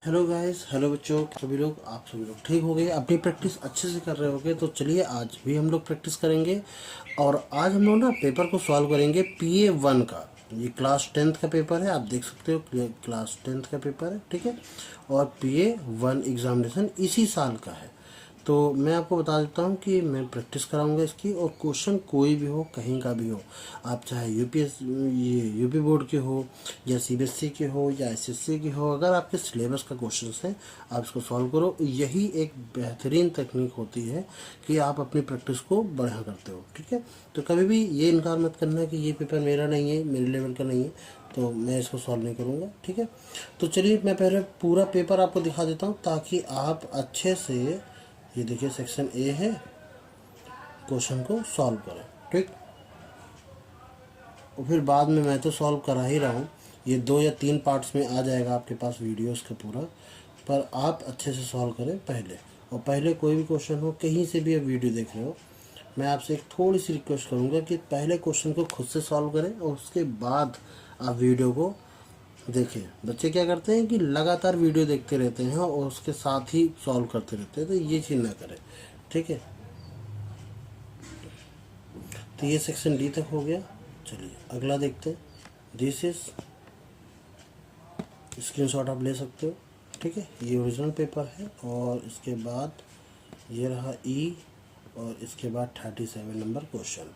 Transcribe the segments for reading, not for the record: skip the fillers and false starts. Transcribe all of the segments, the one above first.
Hello guys, hello बच्चों। आप सभी लोग ठीक हो गए, अपनी प्रैक्टिस अच्छे से कर रहे होगे। तो चलिए आज भी हम लोग प्रैक्टिस करेंगे और आज हम लोग ना पेपर को सॉल्व करेंगे PA1 का। ये क्लास 10th का पेपर है, आप देख सकते हो क्लास 10th का पेपर है, ठीक है। और PA1 एग्जामिनेशन इसी साल का है। तो मैं आपको बता देता हूँ कि मैं प्रैक्टिस कराऊंगा इसकी, और क्वेश्चन कोई भी हो, कहीं का भी हो, आप चाहे यूपी बोर्ड के हो या CBSE के हो या SSC के हो, अगर आपके सिलेबस का क्वेश्चन है आप इसको सॉल्व करो। यही एक बेहतरीन तकनीक होती है कि आप अपनी प्रैक्टिस को बढ़ा करते हो, ठीक है। तो कभी भी ये इनकार मत करना कि ये पेपर मेरा नहीं है, मेरे लेवल का नहीं है, तो मैं इसको सॉल्व नहीं करूँगा, ठीक है। तो चलिए मैं पहले पूरा पेपर आपको दिखा देता हूँ ताकि आप अच्छे से, ये देखिए सेक्शन ए है, क्वेश्चन को सॉल्व करें, ठीक। और फिर बाद में मैं तो सॉल्व करा ही रहा हूँ, ये 2 या 3 पार्ट्स में आ जाएगा आपके पास वीडियोस का पूरा, पर आप अच्छे से सॉल्व करें पहले। और पहले कोई भी क्वेश्चन हो, कहीं से भी आप वीडियो देख रहे हो, मैं आपसे एक थोड़ी सी रिक्वेस्ट करूँगा कि पहले क्वेश्चन को खुद से सॉल्व करें और उसके बाद आप वीडियो को देखिए। बच्चे क्या करते हैं कि लगातार वीडियो देखते रहते हैं और उसके साथ ही सॉल्व करते रहते हैं, तो ये चीज़ ना करें, ठीक है। तो ये सेक्शन डी तक हो गया। चलिए अगला देखते हैं। दिस इज स्क्रीनशॉट आप ले सकते हो, ठीक है। ये ओरिजिनल पेपर है और इसके बाद ये रहा ई, और इसके बाद 37 number question.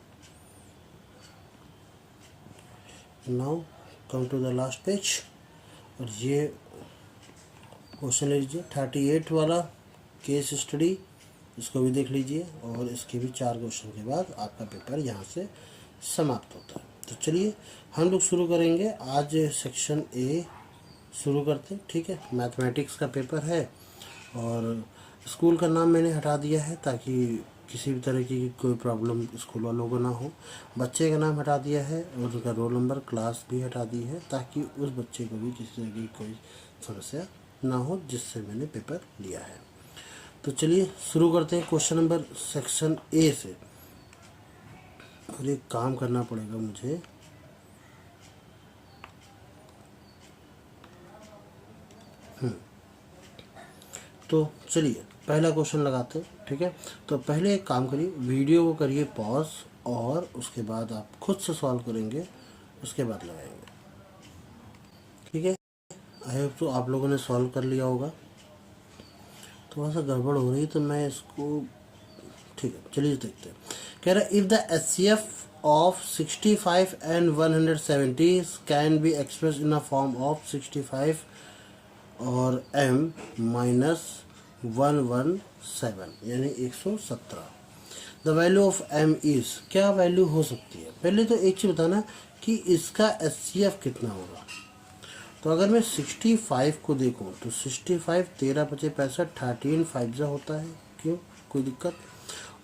Now come to the last page, और ये क्वेश्चन ले लीजिए 38 वाला केस स्टडी, इसको भी देख लीजिए, और इसके भी 4 क्वेश्चन के बाद आपका पेपर यहाँ से समाप्त होता है। तो चलिए हम लोग शुरू करेंगे आज सेक्शन ए शुरू करते हैं, ठीक है। मैथमेटिक्स का पेपर है और स्कूल का नाम मैंने हटा दिया है ताकि किसी भी तरह की कोई प्रॉब्लम स्कूल वालों को ना हो। बच्चे का नाम हटा दिया है और उनका रोल नंबर, क्लास भी हटा दी है ताकि उस बच्चे को भी किसी तरह की कोई समस्या ना हो जिससे मैंने पेपर लिया है। तो चलिए शुरू करते हैं क्वेश्चन नंबर सेक्शन ए से। और एक काम करना पड़ेगा मुझे, तो चलिए पहला क्वेश्चन लगाते हैं, ठीक है। तो पहले एक काम करिए, वीडियो को करिए पॉज और उसके बाद आप खुद से सॉल्व करेंगे, उसके बाद लगाएंगे, ठीक है। आई होप तो आप लोगों ने सॉल्व कर लिया होगा। थोड़ा सा गड़बड़ हो रही है तो मैं इसको, ठीक है चलिए देखते हैं। कह रहा है if the HCF of 65 and 170 can be expressed in a form of 65 और m माइनस 117 यानी 117। The value of m is, क्या वैल्यू हो सकती है। पहले तो एक चीज़ बताना कि इसका HCF कितना होगा। तो अगर मैं 65 को देखूं तो 65 13 पचे 65 13 5 होता है, क्यों, कोई दिक्कत।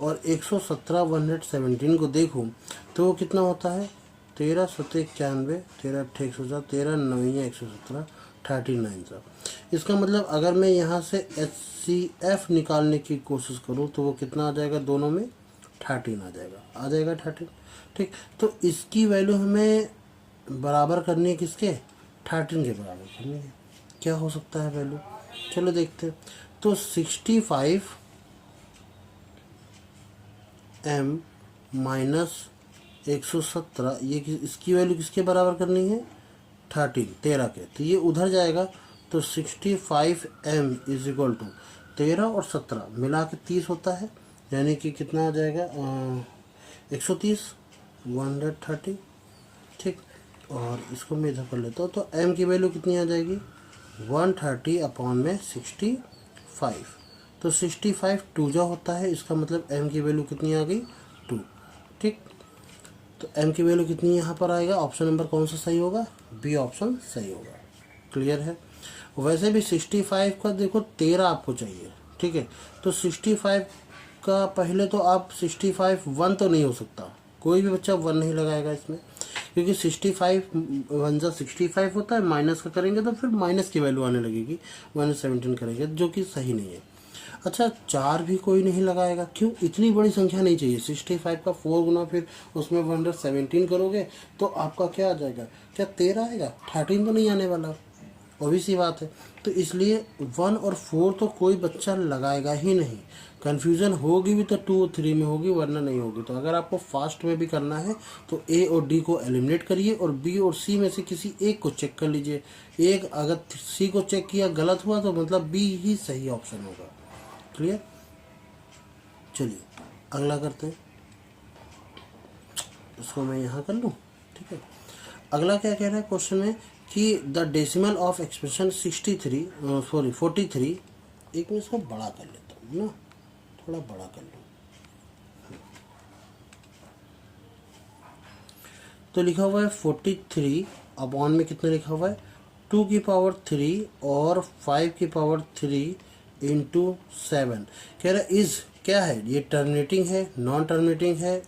और 117 117 को देखूं तो वो कितना होता है, 13 7 91 13 8 117 13 9 117 39। इसका मतलब अगर मैं यहाँ से HCF निकालने की कोशिश करूँ तो वो कितना आ जाएगा, दोनों में 13 आ जाएगा 13, ठीक। तो इसकी वैल्यू हमें बराबर करनी है, किसके, 13 के बराबर करनी है। क्या हो सकता है वैल्यू, चलो देखते हैं। तो 65 m माइनस 117, ये इसकी वैल्यू किसके बराबर करनी है, 13 के, तो ये उधर जाएगा। तो 65 m इज इक्वल टू 13 और 17 मिला के 30 होता है, यानी कि कितना आ जाएगा 130 130, ठीक। और इसको मैं इधर कर लेता हूँ, तो m की वैल्यू कितनी आ जाएगी 130 अपॉन में 65। तो 65 2 जा होता है, इसका मतलब m की वैल्यू कितनी आ गई 2, ठीक। तो m की वैल्यू कितनी यहाँ पर आएगा, ऑप्शन नंबर कौन सा सही होगा, बी ऑप्शन सही होगा, क्लियर है। वैसे भी 65 का देखो 13 आपको चाहिए, ठीक है। तो 65 का पहले तो आप 65 1 तो नहीं हो सकता, कोई भी बच्चा 1 नहीं लगाएगा इसमें, क्योंकि 65 1 जा 65 होता है, माइनस का करेंगे तो फिर माइनस की वैल्यू आने लगेगी, -17 करेंगे जो कि सही नहीं है। अच्छा 4 भी कोई नहीं लगाएगा, क्यों, इतनी बड़ी संख्या नहीं चाहिए। 65 का 4 गुना फिर उसमें 117 करोगे तो आपका क्या आ जाएगा, क्या 13 आएगा, 13 तो नहीं आने वाला। ऑब्वियस बात है। तो इसलिए 1 और 4 तो कोई बच्चा लगाएगा ही नहीं। कन्फ्यूज़न होगी भी तो 2 और 3 में होगी, वरना नहीं होगी। तो अगर आपको फास्ट में भी करना है तो ए और डी को एलिमिनेट करिए और बी और सी में से किसी एक को चेक कर लीजिए। एक अगर सी को चेक किया गलत हुआ तो मतलब बी ही सही ऑप्शन होगा। क्लियर? चलिए अगला करते हैं। इसको मैं यहाँ कर लूँ, ठीक है। अगला क्या कह रहा है क्वेश्चन में कि द डेसिमल ऑफ एक्सप्रेशन 43, एक में इसको बड़ा कर लेता हूँ ना, थोड़ा बड़ा कर लूँ। तो लिखा हुआ है 43 अपॉन में कितना लिखा हुआ है 2 की पावर 3 और 5 की पावर 3 इंटू 7। कह रहा है इज क्या है, ये टर्मिनेटिंग है, नॉन टर्मिनेटिंग है,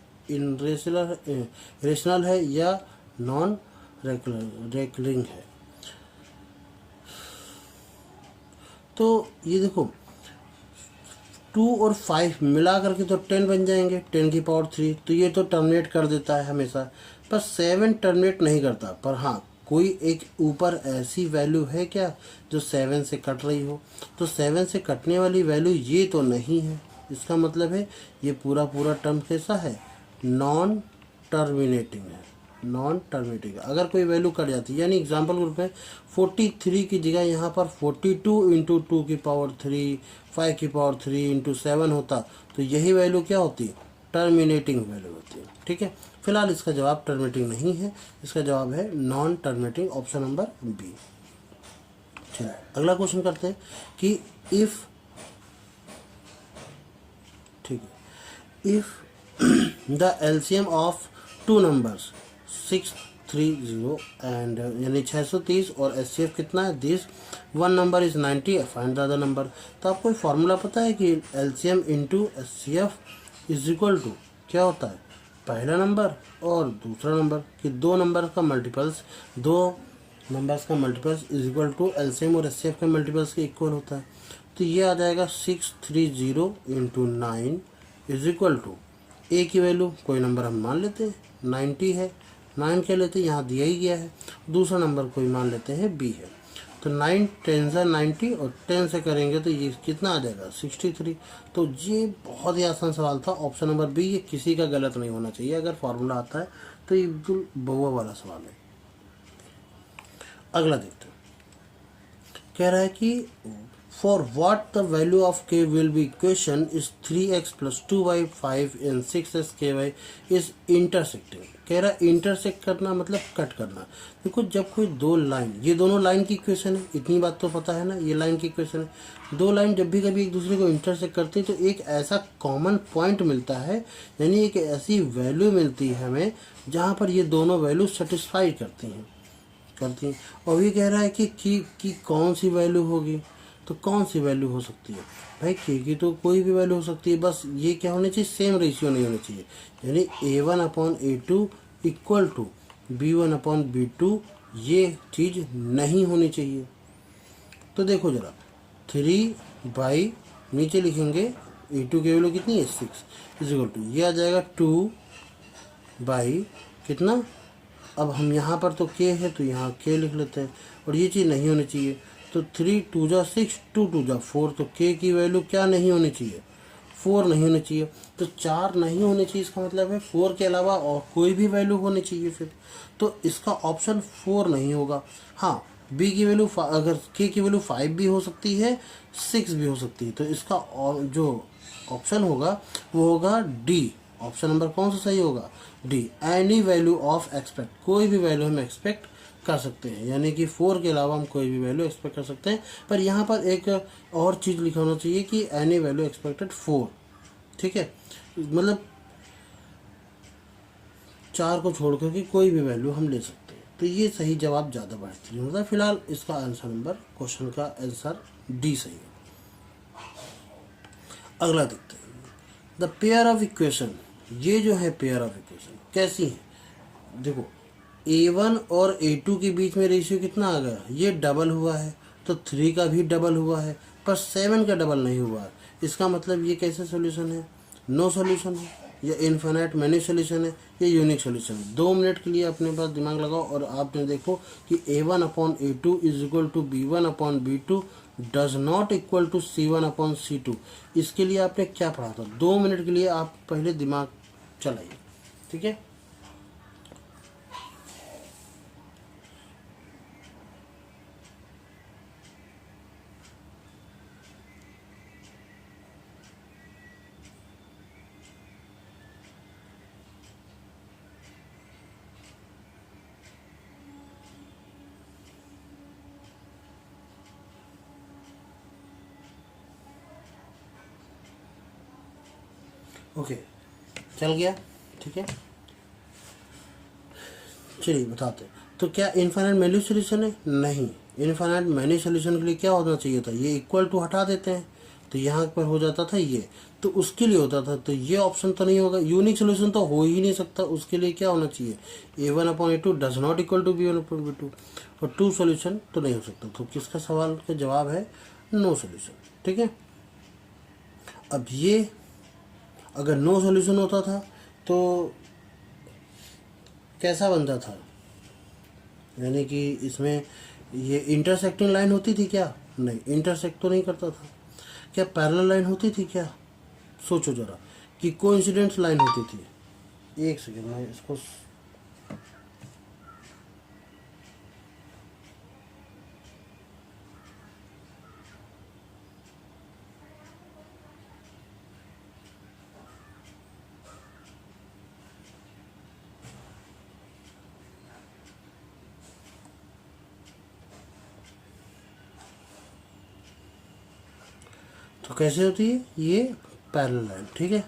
रेशनल है या नॉन रेकरिंग है। तो ये देखो 2 और 5 मिला करके तो 10 बन जाएंगे, 10 की पावर 3। तो ये तो टर्मिनेट कर देता है हमेशा, पर 7 टर्मिनेट नहीं करता। पर हाँ, कोई एक ऊपर ऐसी वैल्यू है क्या जो 7 से कट रही हो? तो 7 से कटने वाली वैल्यू ये तो नहीं है। इसका मतलब है ये पूरा टर्म कैसा है, नॉन टर्मिनेटिंग है, नॉन टर्मिनेटिंग। अगर कोई वैल्यू कट जाती है, यानी एग्जाम्पल ग्रुप में 43 की जगह यहाँ पर 42 इंटू 2 की पावर 3, 5 की पावर 3 इंटू 7 होता, तो यही वैल्यू क्या होती है, टर्मिनेटिंग वैल्यू होती है। ठीक है, फिलहाल इसका जवाब टर्मिनेटिंग नहीं है, इसका जवाब है non terminating, option number B. चलिए अगला क्वेश्चन करते हैं कि इफ, ठीक है, if the LCM of two numbers 630 and यानी 630 और एचसीएफ कितना है, this one number is 90, find the other number. तो आपको फॉर्मूला पता है कि LCM into HCF is equal to क्या होता है, पहला नंबर और दूसरा नंबर कि दो नंबर्स का multiples is equal to LCM और एचसीएफ के मल्टीपल्स के इक्वल होता है। तो ये आ जाएगा 630 into 9 is equal to, A की वैल्यू कोई नंबर हम मान लेते हैं 90 है, 9 क्या लेते हैं, यहाँ दिया ही गया है, दूसरा नंबर कोई मान लेते हैं बी है। तो 9 10 से 90 और 10 से करेंगे तो ये कितना आ जाएगा 63। तो ये बहुत ही आसान सवाल था, ऑप्शन नंबर बी, ये किसी का गलत नहीं होना चाहिए। अगर फॉर्मूला आता है तो ये बिल्कुल बहुआ वाला सवाल है। अगला देखते हैं, कह रहा है कि for what the value of k will be equation is 3x plus 2y 5 and 6x ky is intersecting। कह रहा है इंटरसेक्ट करना मतलब कट करना। देखो जब कोई दो लाइन, ये दोनों लाइन की इक्वेशन है, इतनी बात तो पता है ना, ये लाइन की इक्वेशन है। दो लाइन जब भी कभी एक दूसरे को इंटरसेक्ट करती है तो एक ऐसा कॉमन पॉइंट मिलता है, यानी एक ऐसी वैल्यू मिलती है हमें जहाँ पर ये दोनों वैल्यू सेटिस्फाई करती हैं। और ये कह रहा है कि कौन सी वैल्यू होगी, तो कौन सी वैल्यू हो सकती है भाई, के की तो कोई भी वैल्यू हो सकती है, बस ये क्या होनी चाहिए, सेम रेशियो नहीं होनी चाहिए। यानी A1/A2 इक्वल टू B1/B2, ये चीज़ नहीं होनी चाहिए। तो देखो जरा 3 बाई नीचे लिखेंगे A2 की वैल्यू कितनी है 6 इज इक्वल टू, ये आ जाएगा 2 बाई कितना, अब हम यहाँ पर तो के है तो यहाँ के लिख लेते हैं, और ये चीज़ नहीं होनी चाहिए। तो 3 2 जा 6, 2 2 जा 4, तो के की वैल्यू क्या नहीं होनी चाहिए, 4 नहीं होनी चाहिए। तो 4 नहीं होनी चाहिए, इसका मतलब है 4 के अलावा और कोई भी वैल्यू होनी चाहिए फिर। तो इसका ऑप्शन 4 नहीं होगा। हाँ, बी की वैल्यू अगर के की वैल्यू 5 भी हो सकती है, 6 भी हो सकती है। तो इसका जो ऑप्शन होगा वो होगा डी, ऑप्शन नंबर कौन सा सही होगा, D, any value of expect, कोई भी वैल्यू हम एक्सपेक्ट कर सकते हैं, यानी कि 4 के अलावा हम कोई भी वैल्यू एक्सपेक्ट कर सकते हैं। पर यहाँ पर एक और चीज़ लिखा होना चाहिए कि एनी वैल्यू एक्सपेक्टेड 4, ठीक है, मतलब 4 को छोड़ करके कोई भी वैल्यू हम ले सकते हैं। तो ये सही जवाब ज़्यादा बेहतरीन होता है। फिलहाल इसका आंसर नंबर, क्वेश्चन का आंसर डी सही है। अगला देखते हैं, द पेयर ऑफ इक्वेशन, ये जो है पेयर ऑफ इक्वेशन कैसी है, देखो A1 और A2 के बीच में रेशियो कितना आ गया, ये डबल हुआ है, तो 3 का भी डबल हुआ है, पर 7 का डबल नहीं हुआ है। इसका मतलब ये कैसे सॉल्यूशन है, नो सॉल्यूशन है, या इन्फिनिट मैनी सोल्यूशन है या यूनिक सोल्यूशन है। 2 मिनट के लिए अपने पास दिमाग लगाओ और आपने देखो कि A1/A2 is equal to B1/B2 does not equal to C1/C2। इसके लिए आपने क्या पढ़ा था? 2 मिनट के लिए आप पहले दिमाग चलाइए, ठीक है। ओके, चल गया, ठीक है। चलिए बताते हैं। तो क्या इनफाइनाइट मैनी सोल्यूशन है? नहीं। इनफाइनाइट मैनी सोल्यूशन के लिए क्या होना चाहिए था? ये इक्वल टू हटा देते हैं तो यहाँ पर हो जाता था ये, तो उसके लिए होता था, तो ये ऑप्शन तो नहीं होगा। यूनिक सोल्यूशन तो हो ही नहीं सकता, उसके लिए क्या होना चाहिए? A1/A2 does not equal to B1/B2 और 2 सोल्यूशन तो नहीं हो सकता। तो किसका सवाल का जवाब है? नो सोल्यूशन, ठीक है। अब ये अगर नो सॉल्यूशन होता था तो कैसा बनता था? यानी कि इसमें ये इंटरसेक्टिंग लाइन होती थी क्या? नहीं, इंटरसेक्ट तो नहीं करता था। क्या पैरेलल लाइन होती थी क्या? सोचो जरा, कि कोइंसिडेंस लाइन होती थी। एक सेकेंड मैं इसको तो कैसे होती है ये पैरेलल लाइन, ठीक है।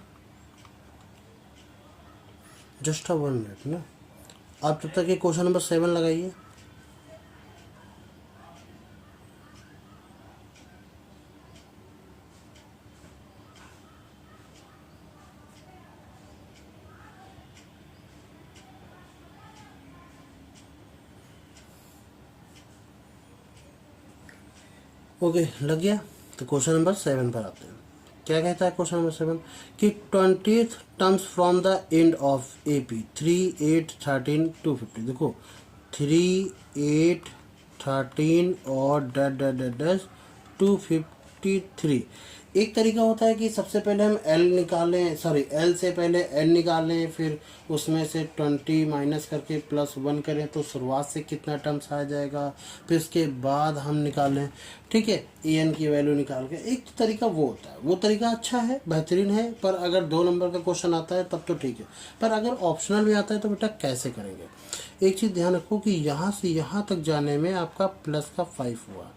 जस्ट 1 मिनट ना, आप तब तक ये क्वेश्चन नंबर 7 लगाइए। ओके, लग गया। तो क्वेश्चन नंबर 7 पर आते हैं। क्या कहता है क्वेश्चन नंबर 7 कि 20th terms from the end of AP 3, 8, 13, 250। देखो 3, 8, 13 और डैश डैश डैश डैश 253। एक तरीका होता है कि सबसे पहले हम L निकालें, सॉरी L से पहले N निकालें, फिर उसमें से 20 माइनस करके +1 करें तो शुरुआत से कितना टर्म्स आ जाएगा, फिर उसके बाद हम निकालें, ठीक है, EN की वैल्यू निकाल के। एक तरीका वो होता है, वो तरीका अच्छा है, बेहतरीन है, पर अगर 2 नंबर का क्वेश्चन आता है तब तो ठीक है। पर अगर ऑप्शनल में आता है तो बेटा कैसे करेंगे? एक चीज़ ध्यान रखो कि यहाँ से यहाँ तक जाने में आपका +5 हुआ,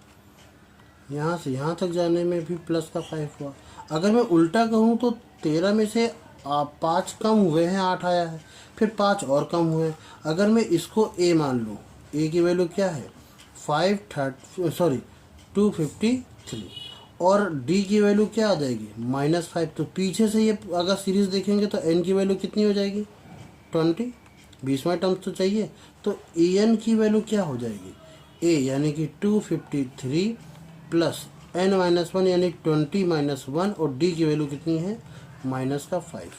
यहाँ से यहाँ तक जाने में भी +5 हुआ। अगर मैं उल्टा कहूँ तो 13 में से 5 कम हुए हैं, 8 आया है, फिर 5 और कम हुए। अगर मैं इसको A मान लूँ, A की वैल्यू क्या है? 253, और D की वैल्यू क्या आ जाएगी? -5। तो पीछे से ये अगर सीरीज देखेंगे तो N की वैल्यू कितनी हो जाएगी? 20। 20वां टर्म्स तो चाहिए, तो EN की वैल्यू क्या हो जाएगी? A यानी कि 253 प्लस n-1 यानी 20 - 1, और D की वैल्यू कितनी है? -5,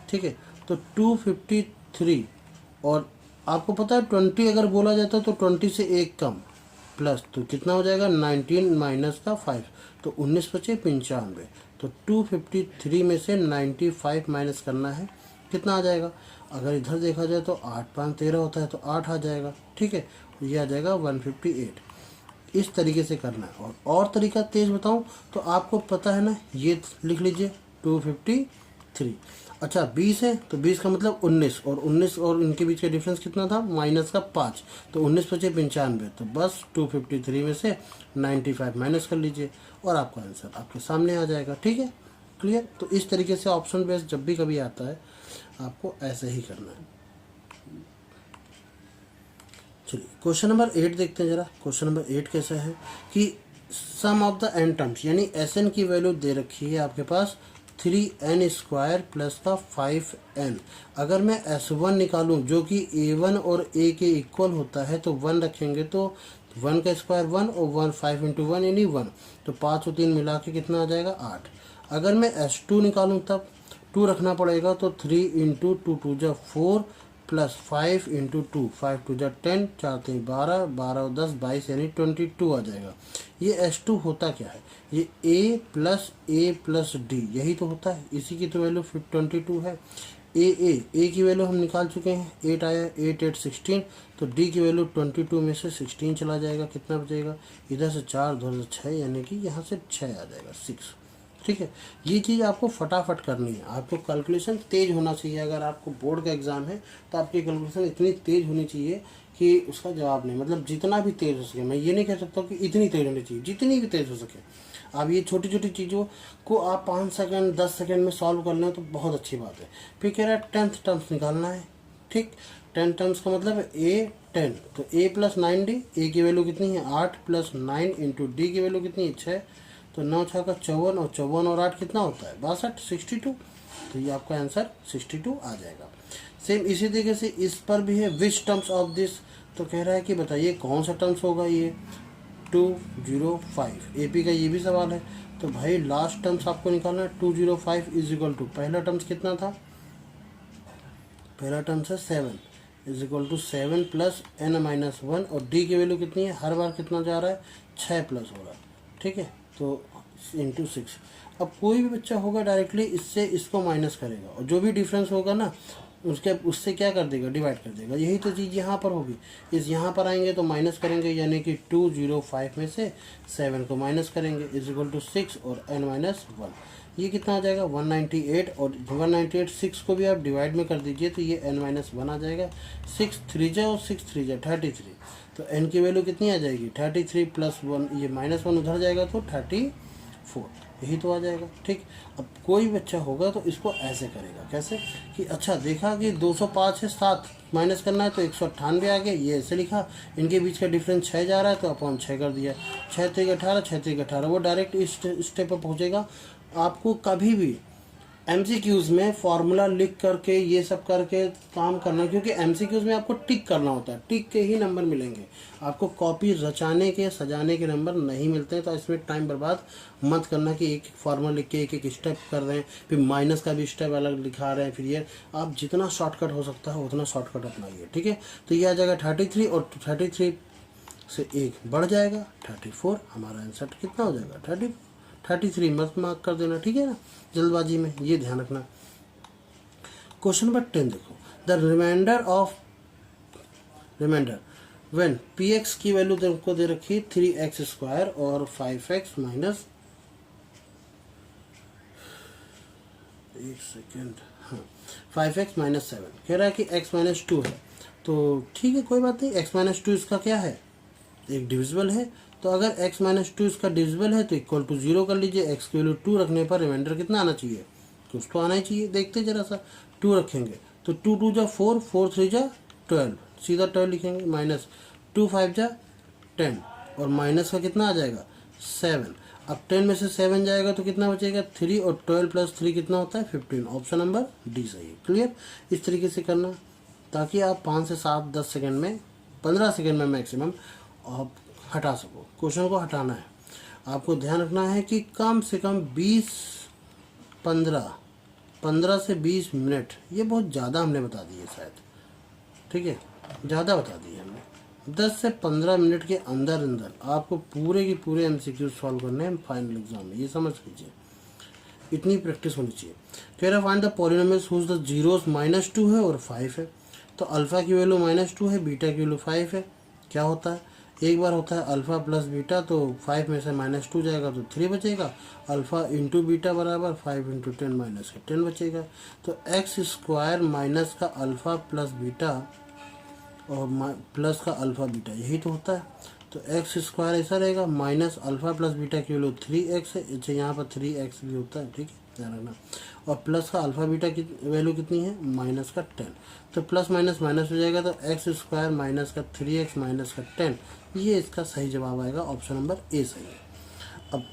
ठीक है। तो 253, और आपको पता है 20 अगर बोला जाता है तो 20 से 1 कम, प्लस तो कितना हो जाएगा? 19 - 5, तो 19 बचे 95। तो 253 में से 95 माइनस करना है, कितना आ जाएगा? अगर इधर देखा जाए तो 8 × 5 = 13 होता है, तो 8 आ जाएगा, ठीक है। ये आ जाएगा 158। इस तरीके से करना है। और तरीका तेज बताऊं तो आपको पता है ना, ये लिख लीजिए 253। अच्छा 20 है तो 20 का मतलब 19, और 19 और इनके बीच का डिफरेंस कितना था? -5, तो 19 बचे 95। तो बस 253 में से 95 माइनस कर लीजिए और आपका आंसर आपके सामने आ जाएगा, ठीक है, क्लियर। तो इस तरीके से ऑप्शन बेस्ड जब भी कभी आता है आपको ऐसे ही करना है। चलिए क्वेश्चन नंबर 8 देखते हैं जरा। क्वेश्चन नंबर 8 कैसा है कि sum of the N terms, यानी Sn की वैल्यू दे रखी है आपके पास 3n² प्लस का 5n। अगर मैं S1 निकालूं जो कि A1 और A के इक्वल होता है तो 1 रखेंगे, तो 1 का स्क्वायर 1 और 1 5 × 1 यानी 1, तो 5 और 3 मिला के कितना आ जाएगा? 8। अगर मैं S2 निकालूं तब 2 रखना पड़ेगा, तो 3 इंटू 2 टू जा 4 प्लस 5 इंटू 2, 5 टू जा 10, 4 3 12, 12 और 10 22 यानी 22 आ जाएगा। ये S2 होता क्या है, ये A प्लस D यही तो होता है, इसी की तो वैल्यू फिर 22 है। ए की वैल्यू हम निकाल चुके हैं, 8 आया, 8 8 16, तो डी की वैल्यू 22 में से 16 चला जाएगा, कितना बचेगा, इधर से 4 उधर से 6 यानी कि यहाँ से 6 आ जाएगा 6। ठीक है, ये चीज़ आपको फटाफट करनी है, आपको कैलकुलेशन तेज होना चाहिए। अगर आपको बोर्ड का एग्ज़ाम है तो आपकी कैलकुलेशन इतनी तेज होनी चाहिए कि उसका जवाब नहीं, मतलब जितना भी तेज हो सके, मैं ये नहीं कह सकता कि इतनी तेज होनी चाहिए, जितनी भी तेज हो सके। अब ये छोटी छोटी चीज़ों को आप 5 सेकंड 10 सेकंड में सॉल्व कर लें तो बहुत अच्छी बात है। फिर कह रहा है 10th टर्म्स निकालना है। ठीक, 10 टर्म्स का मतलब है A 10, तो A प्लस 9D, ए की वैल्यू कितनी है 8 प्लस 9 इंटू डी की वैल्यू कितनी है 6, तो 9 6 का 54, और 54 और 8 कितना होता है 62, 62, तो ये आपका आंसर 62 आ जाएगा। सेम इसी तरीके से इस पर भी है, विच टर्म्स ऑफ दिस, तो कह रहा है कि बताइए कौन सा टर्म्स होगा ये 205, एपी का ये भी सवाल है। तो भाई लास्ट टर्म्स आपको निकालना है, 205 इज इक्वल टू, पहला टर्म्स कितना था, पहला टर्म्स है 7 is equal to 7 plus n minus 1, और डी की वैल्यू कितनी है, हर बार कितना जा रहा है 6 प्लस हो रहा है। ठीक है, तो इंटू 6। अब कोई भी बच्चा होगा डायरेक्टली इससे इसको माइनस करेगा, और जो भी डिफरेंस होगा ना उससे क्या कर देगा, डिवाइड कर देगा। यही तो चीज़ यहाँ पर होगी, इस यहाँ पर आएंगे तो माइनस करेंगे, यानी कि 205 में से 7 को माइनस करेंगे इज इक्वल टू 6 और n माइनस 1, ये कितना आ जाएगा 198, और 198 6 को भी आप डिवाइड में कर दीजिए तो ये n माइनस 1 आ जाएगा। 6 3 जा और 6 3 जा 33, तो n की वैल्यू कितनी आ जाएगी 33 प्लस 1, ये माइनस 1 उधर जाएगा तो 34, यही तो आ जाएगा। ठीक, अब कोई बच्चा होगा तो इसको ऐसे करेगा, कैसे कि अच्छा देखा कि 205 है 7 माइनस करना है तो 198 आ गया, ये ऐसे लिखा, इनके बीच का डिफरेंस 6 जा रहा है तो अपॉन 6 कर दिया, 6 3 18, 6 3 18, वो डायरेक्ट इस स्टेप पर पहुँचेगा। आपको कभी भी MCQs में फॉर्मूला लिख करके ये सब करके काम करना, क्योंकि MCQs में आपको टिक करना होता है, टिक के ही नंबर मिलेंगे, आपको कॉपी रचाने के सजाने के नंबर नहीं मिलते हैं। तो इसमें टाइम बर्बाद मत करना कि एक फॉर्मूला लिख के एक स्टेप कर रहे हैं, फिर माइनस का भी स्टेप अलग दिखा रहे हैं, फिर ये आप जितना शॉर्टकट हो सकता है उतना शॉर्टकट अपनाइए। ठीक है, तो ये आ जाएगा 33, और 33 से एक बढ़ जाएगा 34, हमारा आंसर कितना हो जाएगा 33, मत मार्क कर देना, ठीक है ना, जल्दबाजी में, ये ध्यान रखना। क्वेश्चन नंबर 10 देखो, द रिमाइंडर व्हेन px की वैल्यू तुमको दे रखी 3x स्क्वायर और 5x माइनस, एक सेकेंड, हाँ 5x माइनस 7, कह रहा है कि x माइनस 2 है, तो ठीक है कोई बात नहीं, x माइनस 2 इसका क्या है, एक डिविजिबल है, तो अगर x माइनस 2 इसका डिविजिबल है तो इक्वल टू 0 कर लीजिए, x की वैल्यू 2 रखने पर रिमाइंडर कितना आना चाहिए, कुछ तो आना ही चाहिए। देखते जरा सा, 2 रखेंगे तो 2 2 जा 4, 4 3 जा 12, सीधा 12 लिखेंगे, माइनस 2 5 जा 10, और माइनस का कितना आ जाएगा 7, अब 10 में से 7 जाएगा तो कितना बचेगा 3, और 12 प्लस 3 कितना होता है 15, ऑप्शन नंबर डी सही है। क्लियर, इस तरीके से करना ताकि आप 5 से 7 10 सेकेंड में 15 सेकेंड में मैक्सिमम आप हटा सको। क्वेश्चन को हटाना है, आपको ध्यान रखना है कि कम से कम 15 से 20 मिनट, ये बहुत ज़्यादा हमने बता दिए शायद, ठीक है ज़्यादा बता दिए हमने, 10 से 15 मिनट के अंदर आपको पूरे की पूरे MCQ सॉल्व करने हैं फाइनल एग्जाम में, ये समझ लीजिए, इतनी प्रैक्टिस होनी चाहिए। कह रहा find the polynomials whose the zeros -2 है और 5 है, तो अल्फ़ा की वैल्यू -2 है, बीटा की वैल्यू 5 है, क्या होता है एक बार होता है अल्फ़ा प्लस बीटा, तो 5 में से -2 जाएगा तो 3 बचेगा, अल्फ़ा इंटू बीटा बराबर 5 इंटू 10 माइनस का 10 बचेगा, तो एक्स स्क्वायर माइनस का अल्फ़ा प्लस बीटा और प्लस का अल्फ़ा बीटा, यही तो होता है। तो एक्स स्क्वायर ऐसा रहेगा, माइनस अल्फ़ा प्लस बीटा की वैल्यू 3x है, अच्छा यहाँ पर 3x भी होता है, ठीक है ध्यान रखना, और प्लस का अल्फ़ा बीटा की वैल्यू कितनी है माइनस का 10, तो प्लस माइनस माइनस हो जाएगा, तो एक्स स्क्वायर माइनस का 3x माइनस का 10, ये इसका सही जवाब आएगा, ऑप्शन नंबर ए सही है। अब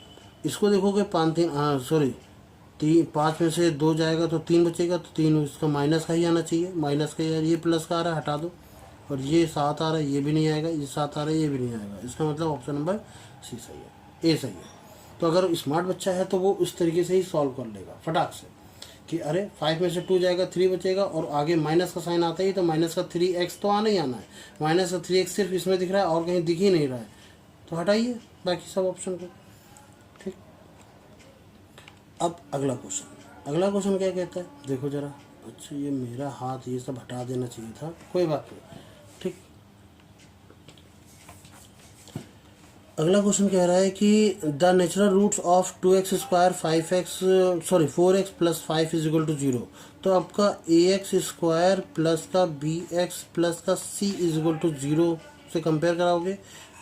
इसको देखोगे 5 में से 2 जाएगा तो 3 बचेगा, तो 3 इसका माइनस का ही आना चाहिए, माइनस का यार ये प्लस का आ रहा है हटा दो, और ये 7 आ रहा है ये भी नहीं आएगा, ये 7 आ रहा है ये भी नहीं आएगा, इसका मतलब ऑप्शन नंबर सी सही है, ए सही है। तो अगर स्मार्ट बच्चा है तो वो उस तरीके से ही सॉल्व कर लेगा फटाक से, कि अरे 5 में से 2 जाएगा 3 बचेगा, और आगे माइनस का साइन आता ही तो माइनस का 3x तो आना ही आना है। माइनस का 3x सिर्फ इसमें दिख रहा है और कहीं दिख ही नहीं रहा है, तो हटाइए बाकी सब ऑप्शन को। ठीक, अब अगला क्वेश्चन क्या कहता है, देखो जरा। अच्छा, ये मेरा हाथ ये सब हटा देना चाहिए था, कोई बात नहीं। ठीक, अगला क्वेश्चन कह रहा है कि the natural roots of 2x² 4x plus 5 is equal to 0। तो आपका ax² प्लस का bx प्लस का c इज इक्वल टू 0 से कंपेयर कराओगे।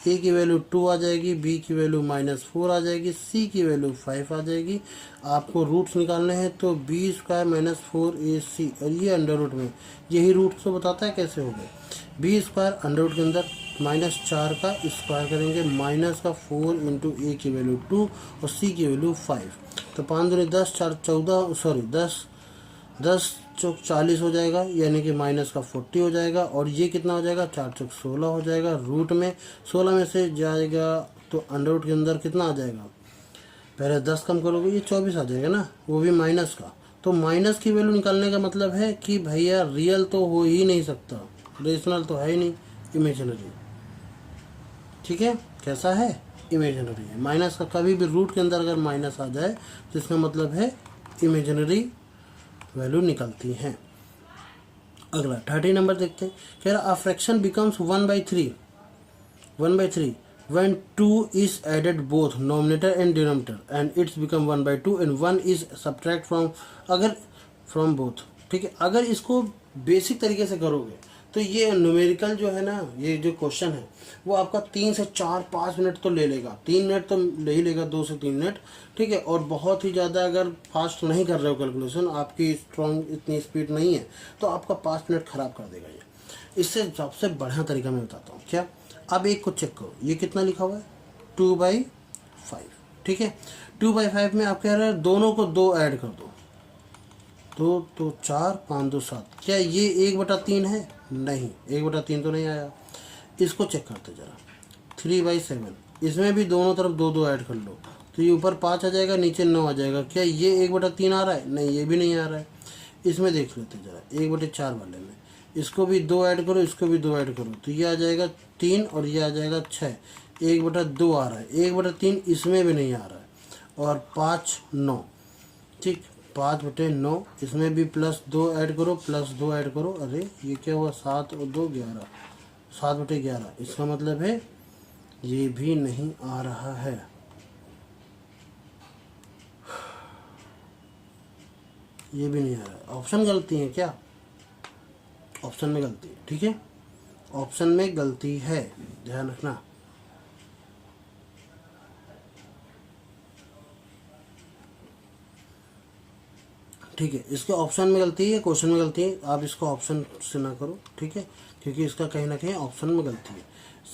a की वैल्यू 2 आ जाएगी, b की वैल्यू -4 आ जाएगी, c की वैल्यू 5 आ जाएगी। आपको रूट्स निकालने हैं, तो b² - 4ac, और ये अंडर रूट में, यही रूट तो बताता है कैसे हो गए। b² अंडर रूट के अंदर -4 का स्क्वायर करेंगे, माइनस का 4 इंटू ए की वैल्यू 2 और सी की वैल्यू 5। तो 5 दूनी 10, 4 14, सॉरी 10 चौक 40 हो जाएगा, यानी कि माइनस का 40 हो जाएगा। और ये कितना हो जाएगा, 4 चौक 16 हो जाएगा। रूट में 16 में से जाएगा तो अंडर रूट के अंदर कितना आ जाएगा, पहले 10 कम करोगे ये 24 आ जाएगा ना, वो भी माइनस का। तो माइनस की वैल्यू निकालने का मतलब है कि भैया रियल तो हो ही नहीं सकता, रेशनल तो है ही नहीं, इमेजिनरी। ठीक है, कैसा है, इमेजिनरी है। माइनस का कभी भी रूट के अंदर अगर माइनस आ जाए तो इसका मतलब है इमेजिनरी वैल्यू निकलती हैं। अगला 30 नंबर देखते हैं, कह रहा a fraction becomes 1/3 when 2 is added both numerator and denominator and it's become 1/2 and 1 is subtract from both। ठीक है, अगर इसको बेसिक तरीके से करोगे तो ये न्यूमेरिकल जो है ना, ये जो क्वेश्चन है वो आपका 3 से 4-5 मिनट तो ले लेगा, 3 मिनट तो ले ही लेगा, 2 से 3 मिनट। ठीक है, और बहुत ही ज़्यादा अगर फास्ट नहीं कर रहे हो कैलकुलेशन, आपकी स्ट्रॉन्ग इतनी स्पीड नहीं है, तो आपका 5 मिनट ख़राब कर देगा ये। इससे सबसे बढ़िया तरीका मैं बताता हूँ क्या। अब एक को चेक करो, ये कितना लिखा हुआ है, 2/5। ठीक है, 2/5 में आप कह रहे हैं दोनों को 2 ऐड कर दो, 2 तो 4, 5 2 7। क्या ये 1/3 है, नहीं 1/3 तो नहीं आया। इसको चेक करते जरा, 3/7, इसमें भी दोनों तरफ 2 ऐड कर लो, तो ये ऊपर 5 आ जाएगा, नीचे 9 आ जाएगा। क्या ये 1/3 आ रहा है, नहीं ये भी नहीं आ रहा है। इसमें देख लेते जरा 1/4 वाले में, इसको भी 2 ऐड करो, इसको भी 2 ऐड करो, तो ये आ जाएगा 3 और ये आ जाएगा 6। 1/2 आ रहा है, 1/3 इसमें भी नहीं आ रहा है, और 5 9। ठीक, 5/9, इसमें भी +2 ऐड करो, +2 ऐड करो। अरे ये क्या हुआ, 7 और 2 11, 7/11। इसका मतलब है ये भी नहीं आ रहा है, ये भी नहीं आ रहा है। ऑप्शन गलती है क्या, ऑप्शन में गलती है। ठीक है, ऑप्शन में गलती है, ध्यान रखना। ठीक है, इसके ऑप्शन में गलती है, क्वेश्चन में गलती है, आप इसको ऑप्शन से ना करो। ठीक है, क्योंकि इसका कहीं ना कहीं ऑप्शन में गलती है।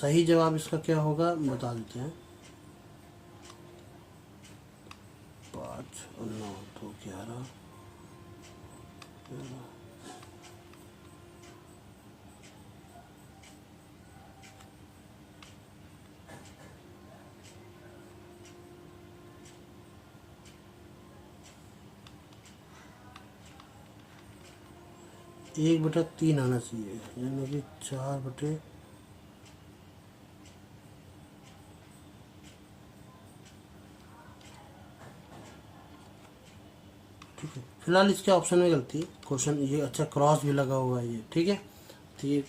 सही जवाब इसका क्या होगा बता देते हैं, 5 और 9 तो 11। एक बटा 3 आना चाहिए, यानी कि 4 बटे, ठीक है, फिलहाल इसके ऑप्शन में गलती है। क्वेश्चन ये अच्छा क्रॉस भी लगा हुआ है ये, ठीक है, तो ये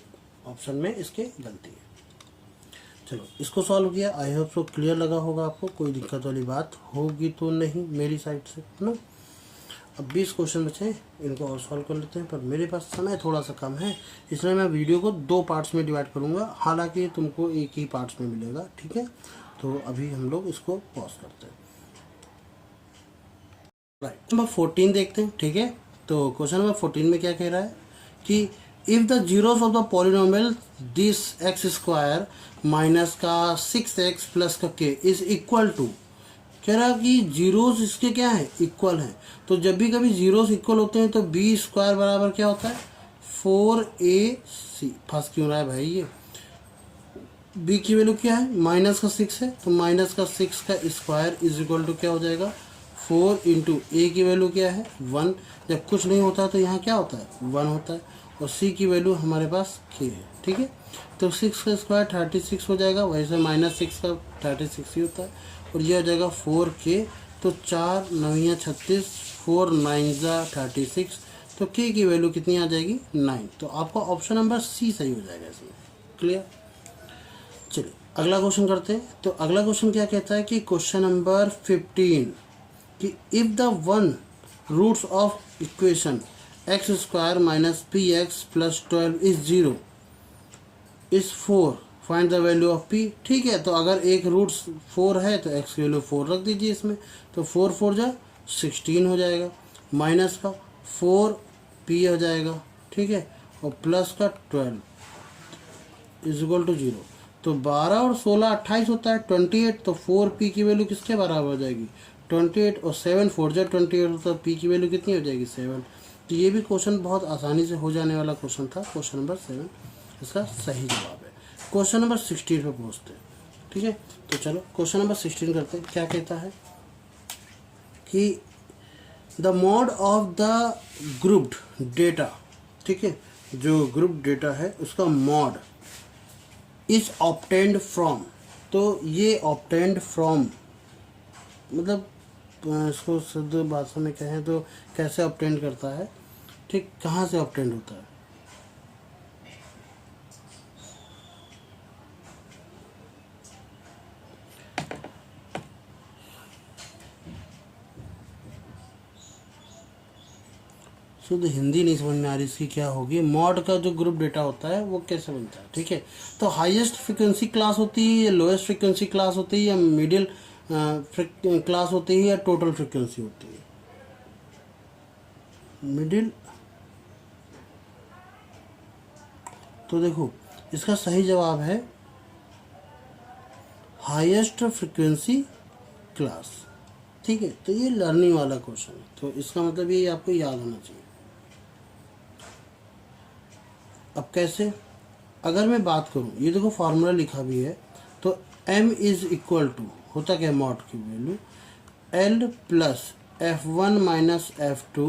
ऑप्शन में इसके गलती है। चलो इसको सॉल्व किया, आई होप सो क्लियर लगा होगा आपको, कोई दिक्कत वाली बात होगी तो नहीं मेरी साइड से, है ना। अब 20 क्वेश्चन बचे, इनको और सॉल्व कर लेते हैं, पर मेरे पास समय थोड़ा सा कम है, इसलिए मैं वीडियो को 2 पार्ट्स में डिवाइड करूँगा, हालांकि तुमको एक ही पार्ट्स में मिलेगा। ठीक है, तो अभी हम लोग इसको पॉज करते हैं। राइट, नंबर 14 देखते हैं। ठीक है, तो क्वेश्चन नंबर 14 में क्या कह रहा है कि if the zeros of the polynomial this x² minus का 6x प्लस का k इज इक्वल टू, कह रहा कि जीरोस इसके क्या है, इक्वल हैं। तो जब भी कभी जीरोस इक्वल होते हैं तो b² बराबर क्या होता है, 4ac। फंस क्यों रहा है भाई, ये b की वैल्यू क्या है, -6 है, तो -6 का स्क्वायर इज इक्वल टू क्या हो जाएगा, 4 इंटू ए की वैल्यू क्या है 1, जब कुछ नहीं होता तो यहाँ क्या होता है 1 होता है, और सी की वैल्यू हमारे पास k है। ठीक है, तो 6 का स्क्वायर 36 हो जाएगा, वैसे -6 का 36 ही होता है, और ये हो जाएगा 4k। तो 4 9 36, 4 9 36, तो k की वैल्यू कितनी आ जाएगी 9। तो आपका ऑप्शन नंबर सी सही हो जाएगा इसमें। क्लियर। चलिए अगला क्वेश्चन करते हैं। तो अगला क्वेश्चन क्या कहता है कि क्वेश्चन नंबर 15 कि if the one roots of equation X square minus P X plus 12 is 0 is 4, find the value of p। ठीक है, तो अगर एक रूट 4 है तो x की वैल्यू 4 रख दीजिए इसमें, तो 4 4 जा 16 हो जाएगा, माइनस का 4 p हो जाएगा। ठीक है, और प्लस का 12 इज इक्वल टू 0। तो 12 और 16 28 होता है 28, तो 4p की वैल्यू किसके बराबर हो जाएगी 28, और 7 4 जा 28, तो p की वैल्यू कितनी हो जाएगी 7। तो ये भी क्वेश्चन बहुत आसानी से हो जाने वाला क्वेश्चन था। क्वेश्चन नंबर 7 इसका सही जवाब है। क्वेश्चन नंबर 16 पे पहुँचते हैं। ठीक है, तो चलो क्वेश्चन नंबर 16 करते हैं। क्या कहता है कि the mod of the grouped data, ठीक है, जो ग्रुप डेटा है उसका मॉड इज ऑब्टेन्ड फ्रॉम। तो ये ऑब्टेन्ड फ्रॉम मतलब इसको शुद्ध भाषा में कहें तो कैसे ऑब्टेन्ड करता है, ठीक, कहाँ से ऑब्टेन्ड होता है। शुद्ध हिंदी नहीं समझ में आ रही इसकी क्या होगी। मॉड का जो ग्रुप डेटा होता है वो कैसे बनता है। ठीक है, तो हाईएस्ट फ्रिक्वेंसी क्लास होती है या लोएस्ट फ्रिक्वेंसी क्लास होती है या मिडिल क्लास होती है या टोटल फ्रिक्वेंसी होती है। मिडिल, तो देखो इसका सही जवाब है हाईएस्ट फ्रिक्वेंसी क्लास। ठीक है, तो ये लर्निंग वाला क्वेश्चन है, तो इसका मतलब ये आपको याद होना चाहिए। अब कैसे, अगर मैं बात करूं, ये देखो फार्मूला लिखा भी है, तो m इज इक्वल टू होता क्या मॉड की value l plus f1 minus f2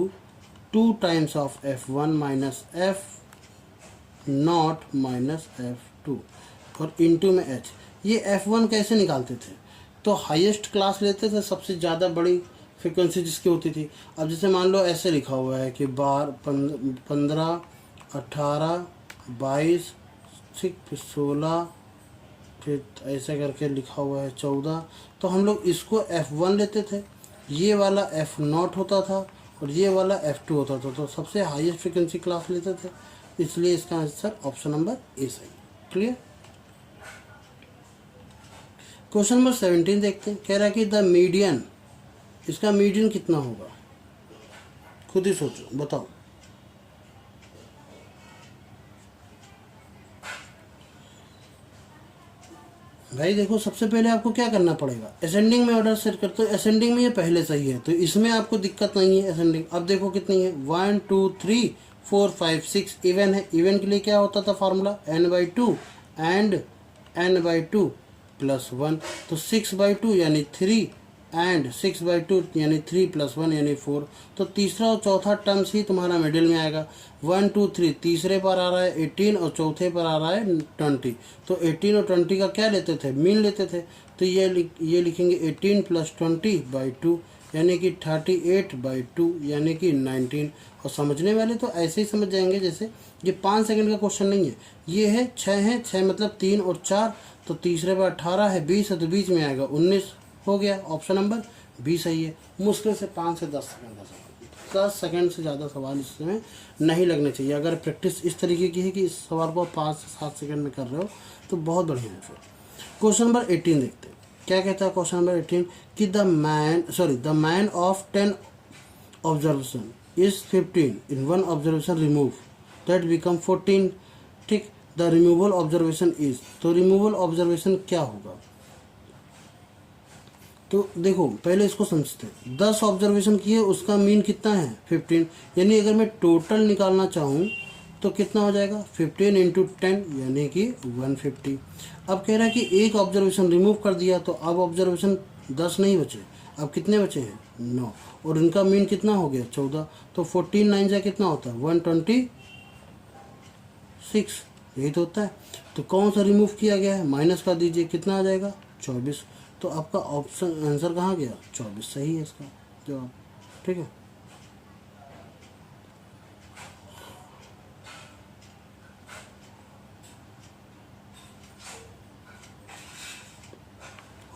2 times of f1 minus f not minus f2 और इनटू में h। ये f1 कैसे निकालते थे, तो हाईएस्ट क्लास लेते थे, सबसे ज़्यादा बड़ी फ्रिक्वेंसी जिसकी होती थी। अब जैसे मान लो ऐसे लिखा हुआ है कि 15 18 22 16 फिर ऐसे करके लिखा हुआ है 14, तो हम लोग इसको F1 लेते थे, ये वाला F0 होता था और ये वाला F2 होता था, तो सबसे हाईएस्ट फ्रिक्वेंसी क्लास लेते थे, इसलिए इसका आंसर ऑप्शन नंबर ए सही। क्लियर। क्वेश्चन नंबर 17 देखते हैं। कह रहा है कि द मीडियन, इसका मीडियन कितना होगा, खुद ही सोचो बताओ। भाई देखो सबसे पहले आपको क्या करना पड़ेगा, असेंडिंग में ऑर्डर सेट करते हो, असेंडिंग में ये पहले सही है तो इसमें आपको दिक्कत नहीं है असेंडिंग। अब देखो कितनी है 1 2 3 4 5 6, इवन है। इवन के लिए क्या होता था formula n/2 and n/2 plus 1, तो 6/2 यानी 3 एंड 6/2 यानी 3 प्लस 1 यानी 4, तो तीसरा और चौथा टर्म्स ही तुम्हारा मिडिल में आएगा। 1 2 3 तीसरे पर आ रहा है 18 और चौथे पर आ रहा है 20, तो 18 और 20 का क्या लेते थे, मीन लेते थे, तो ये लिखेंगे 18 प्लस 20/2 यानी कि 38/2 यानी कि 19। और समझने वाले तो ऐसे ही समझ जाएंगे, जैसे ये 5 सेकंड का क्वेश्चन नहीं है, ये है 6 मतलब 3 और 4, तो तीसरे पर 18 है 20 है तो बीच में आएगा 19 हो गया। ऑप्शन नंबर बी सही है। मुश्किल से 5 से 10 सेकंड का सवाल, 10 सेकंड से ज़्यादा सवाल इसमें नहीं लगने चाहिए। अगर प्रैक्टिस इस तरीके की है कि इस सवाल को 5 से 7 सेकंड में कर रहे हो तो बहुत बढ़िया है। फिर क्वेश्चन नंबर 18 देखते हैं। क्या कहता है क्वेश्चन नंबर 18 कि the man of 10 observation is 15 in 1 observation remove that become 14। ठीक, द रिमूवल ऑब्जर्वेशन इज, तो रिमूवल ऑब्जर्वेशन क्या होगा, तो देखो पहले इसको समझते हैं। 10 ऑब्जर्वेशन किए उसका मीन कितना है 15, यानी अगर मैं टोटल निकालना चाहूँ तो कितना हो जाएगा 15 इंटू 10 यानी कि 150। अब कह रहा है कि एक ऑब्जर्वेशन रिमूव कर दिया तो अब ऑब्जर्वेशन 10 नहीं बचे, अब कितने बचे हैं 9, और इनका मीन कितना हो गया 14, तो 14 9 जा कितना होता है 126, यही तो होता है। तो कौन सा रिमूव किया गया है, माइनस कर दीजिए, कितना आ जाएगा 24। तो आपका ऑप्शन आंसर कहाँ गया 24, सही है इसका जवाब। ठीक है,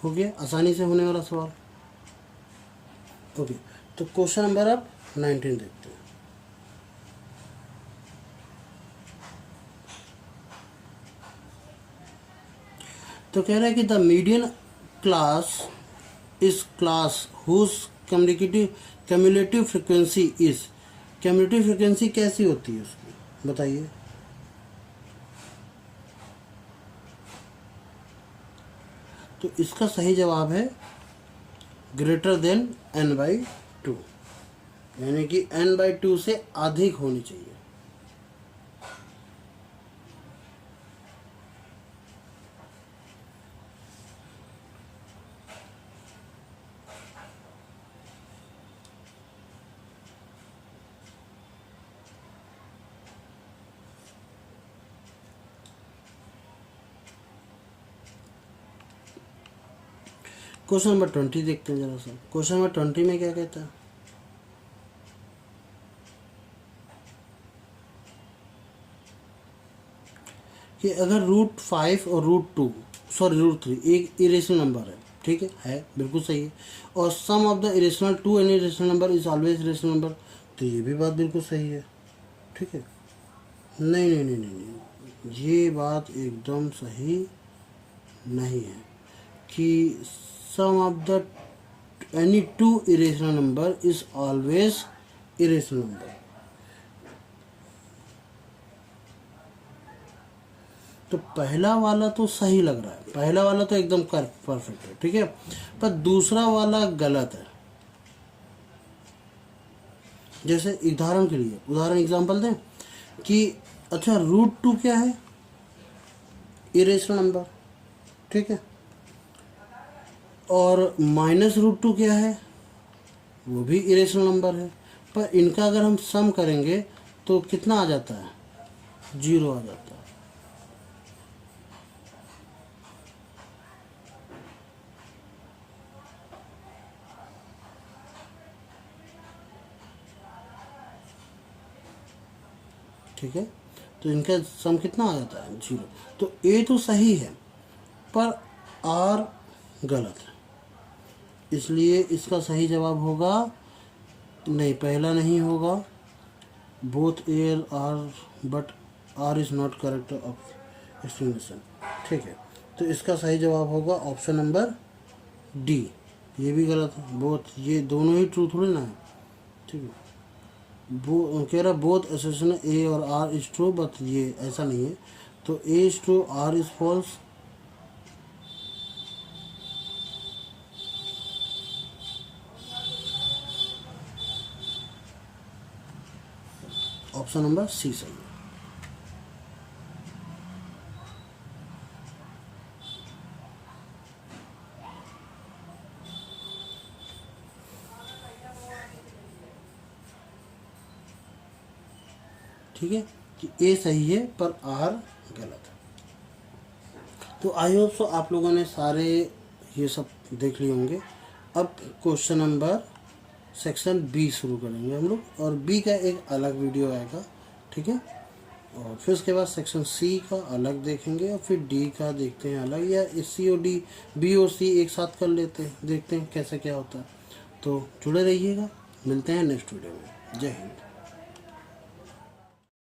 हो गया आसानी से होने वाला सवाल। ओके, तो क्वेश्चन नंबर अब 19 देखते हैं। तो कह रहा है कि the median class is class whose cumulative frequency is, cumulative frequency कैसी होती है उसकी बताइए। तो इसका सही जवाब है ग्रेटर देन n/2, यानी कि n/2 से अधिक होनी चाहिए। क्वेश्चन नंबर 20 देखते हैं जरा सा। क्वेश्चन नंबर 20 में क्या कहता है कि अगर √5 और √3 एक इरेशनल नंबर है, ठीक है बिल्कुल सही है, और sum of the irrational 2 any irrational number is always irrational number, तो ये भी बात बिल्कुल सही है। ठीक है, नहीं नहीं नहीं नहीं नहीं, ये बात एकदम सही नहीं है कि sum of the any 2 irrational number is always irrational number. तो पहला वाला तो सही लग रहा है, पहला वाला तो एकदम परफेक्ट है, ठीक है, पर दूसरा वाला गलत है। जैसे उदाहरण एग्जांपल दें कि अच्छा √2 क्या है, इरेशनल नंबर, ठीक है, और -√2 क्या है, वो भी इरेशनल नंबर है, पर इनका अगर हम सम करेंगे तो कितना आ जाता है 0 आ जाता है। ठीक है, तो इनका सम कितना आ जाता है 0। तो ए तो सही है पर आर गलत है, इसलिए इसका सही जवाब होगा नहीं, पहला नहीं होगा, both A R, but R is not correct of explanation. ठीक है, तो इसका सही जवाब होगा ऑप्शन नंबर डी, ये भी गलत है, बोथ, ये दोनों ही ट्रू थोड़ी ना है। ठीक है, कह रहा बोथ एसोसिएशन ए और आर इज ट्रू, बट ये ऐसा नहीं है, तो A is true or is false. Option number C सही है। ठीक है, कि ए सही है पर आर गलत है। तो आई होप सो आप लोगों ने सारे ये सब देख लिए होंगे। अब क्वेश्चन नंबर सेक्शन बी शुरू करेंगे हम लोग, और बी का एक अलग वीडियो आएगा, ठीक है, और फिर उसके बाद सेक्शन सी का अलग देखेंगे, और फिर डी का देखते हैं अलग, या सी और डी, बी और सी एक साथ कर लेते हैं, देखते हैं कैसे क्या होता है। तो जुड़े रहिएगा, मिलते हैं नेक्स्ट वीडियो में। जय हिंद।